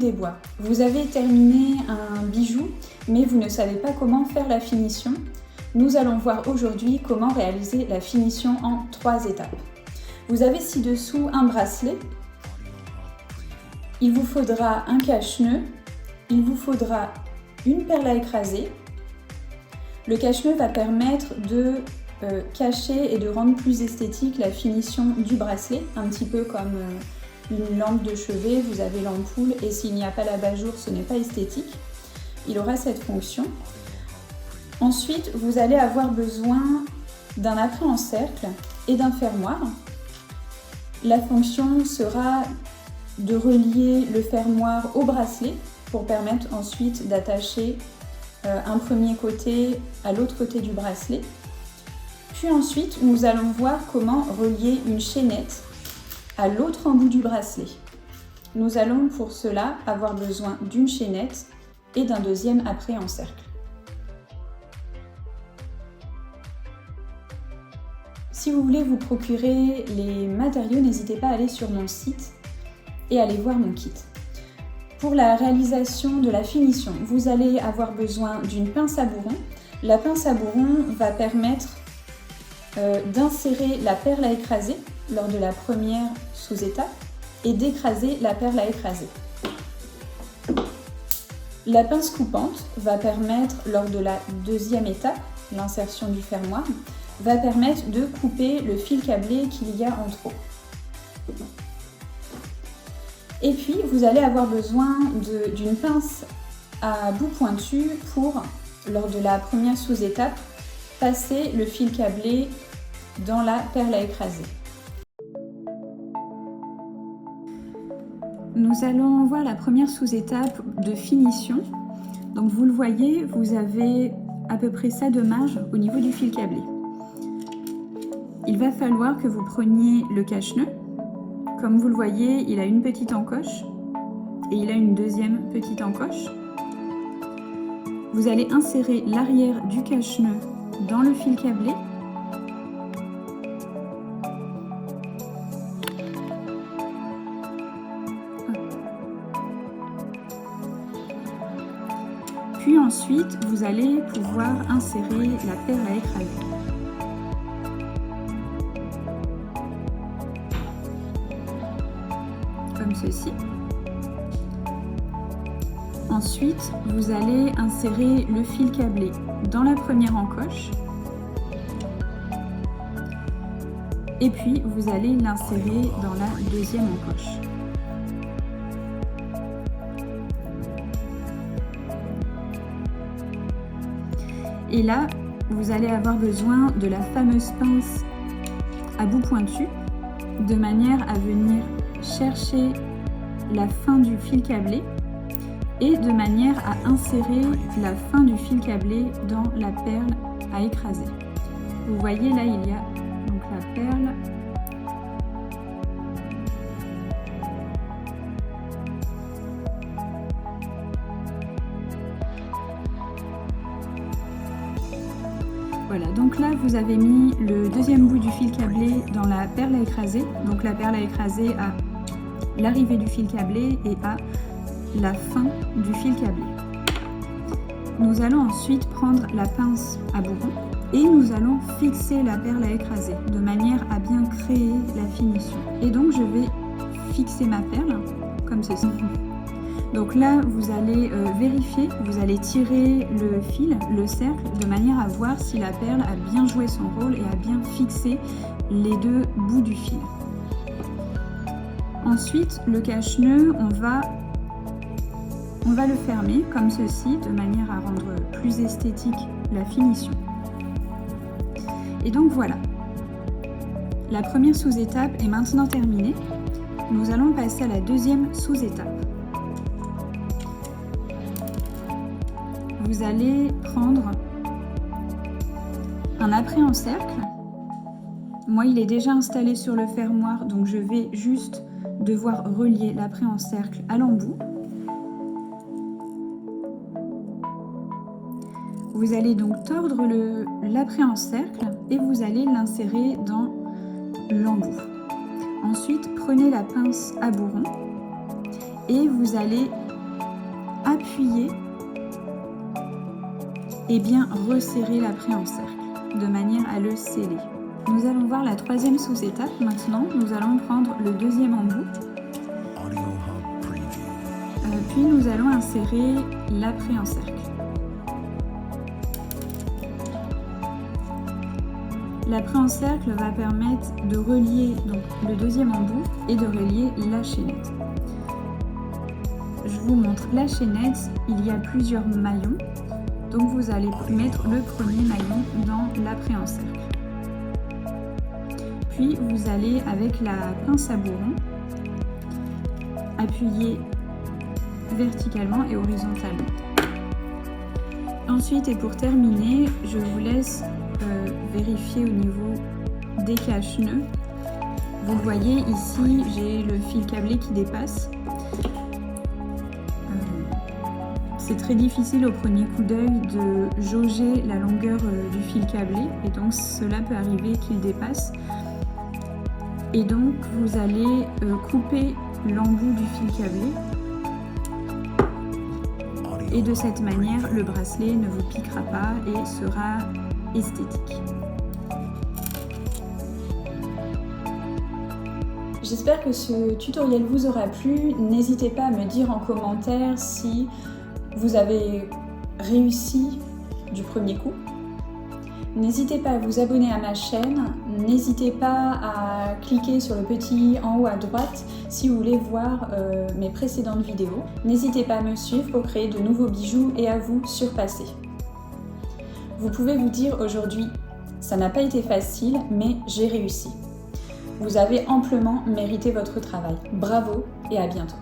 des bois. Vous avez terminé un bijou, mais vous ne savez pas comment faire la finition. Nous allons voir aujourd'hui comment réaliser la finition en 3 étapes. Vous avez ci-dessous un bracelet. Il vous faudra un cache-nœud. Il vous faudra une perle à écraser. Le cache-nœud va permettre de cacher et de rendre plus esthétique la finition du bracelet, un petit peu comme une lampe de chevet, vous avez l'ampoule et s'il n'y a pas l'abat-jour, ce n'est pas esthétique. Il aura cette fonction. Ensuite, vous allez avoir besoin d'un apprêt en cercle et d'un fermoir. La fonction sera de relier le fermoir au bracelet pour permettre ensuite d'attacher un premier côté à l'autre côté du bracelet. Puis ensuite, nous allons voir comment relier une chaînette à l'autre embout du bracelet. Nous allons pour cela avoir besoin d'une chaînette et d'un deuxième apprêt en cercle. Si vous voulez vous procurer les matériaux, n'hésitez pas à aller sur mon site et aller voir mon kit. Pour la réalisation de la finition, vous allez avoir besoin d'une pince à bourron. La pince à bourron va permettre d'insérer la perle à écraser lors de la première sous-étape et d'écraser la perle à écraser. La pince coupante va permettre lors de la deuxième étape, l'insertion du fermoir, va permettre de couper le fil câblé qu'il y a en trop. Et puis vous allez avoir besoin d'une pince à bout pointu pour, lors de la première sous-étape, passer le fil câblé dans la perle à écraser. Nous allons voir la première sous-étape de finition. Donc vous le voyez, vous avez à peu près ça de marge au niveau du fil câblé. Il va falloir que vous preniez le cache-nœud. Comme vous le voyez, il a une petite encoche et il a une deuxième petite encoche. Vous allez insérer l'arrière du cache-nœud dans le fil câblé. Puis ensuite, vous allez pouvoir insérer la perle à écraser. Comme ceci. Ensuite, vous allez insérer le fil câblé dans la première encoche et puis vous allez l'insérer dans la deuxième encoche. Et là, vous allez avoir besoin de la fameuse pince à bout pointu de manière à venir chercher la fin du fil câblé et de manière à insérer la fin du fil câblé dans la perle à écraser. Vous voyez là, il y a donc la perle Voilà, donc là vous avez mis le deuxième bout du fil câblé dans la perle à écraser. Donc la perle à écraser à l'arrivée du fil câblé et à la fin du fil câblé. Nous allons ensuite prendre la pince à bourron et nous allons fixer la perle à écraser de manière à bien créer la finition. Et donc je vais fixer ma perle comme ceci. Donc là, vous allez vérifier, vous allez tirer le fil, le cercle, de manière à voir si la perle a bien joué son rôle et a bien fixé les deux bouts du fil. Ensuite, le cache-nœud, on va le fermer comme ceci, de manière à rendre plus esthétique la finition. Et donc voilà, la première sous-étape est maintenant terminée. Nous allons passer à la deuxième sous-étape. Vous allez prendre un apprêt en cercle. Moi, il est déjà installé sur le fermoir, donc je vais juste devoir relier l'apprêt en cercle à l'embout. Vous allez donc tordre l'apprêt en cercle et vous allez l'insérer dans l'embout. Ensuite, prenez la pince à bourron et vous allez appuyer et bien resserrer l'apprêt en cercle de manière à le sceller. Nous allons voir la troisième sous-étape. Maintenant, nous allons prendre le deuxième embout. Puis nous allons insérer l'apprêt en cercle. L'apprêt en cercle va permettre de relier donc, le deuxième embout et de relier la chaînette. Je vous montre la chaînette, il y a plusieurs maillons. Donc vous allez mettre le premier maillon dans l'apprêt en cercle. Puis vous allez avec la pince à bourron appuyer verticalement et horizontalement. Ensuite et pour terminer, je vous laisse vérifier au niveau des cache-nœuds. Vous le voyez ici, j'ai le fil câblé qui dépasse. C'est très difficile au premier coup d'œil de jauger la longueur du fil câblé et donc cela peut arriver qu'il dépasse. Et donc vous allez couper l'embout du fil câblé et de cette manière le bracelet ne vous piquera pas et sera esthétique. J'espère que ce tutoriel vous aura plu. N'hésitez pas à me dire en commentaire si vous avez réussi du premier coup. N'hésitez pas à vous abonner à ma chaîne. N'hésitez pas à cliquer sur le petit en haut à droite si vous voulez voir mes précédentes vidéos. N'hésitez pas à me suivre pour créer de nouveaux bijoux et à vous surpasser. Vous pouvez vous dire aujourd'hui, ça n'a pas été facile, mais j'ai réussi. Vous avez amplement mérité votre travail. Bravo et à bientôt.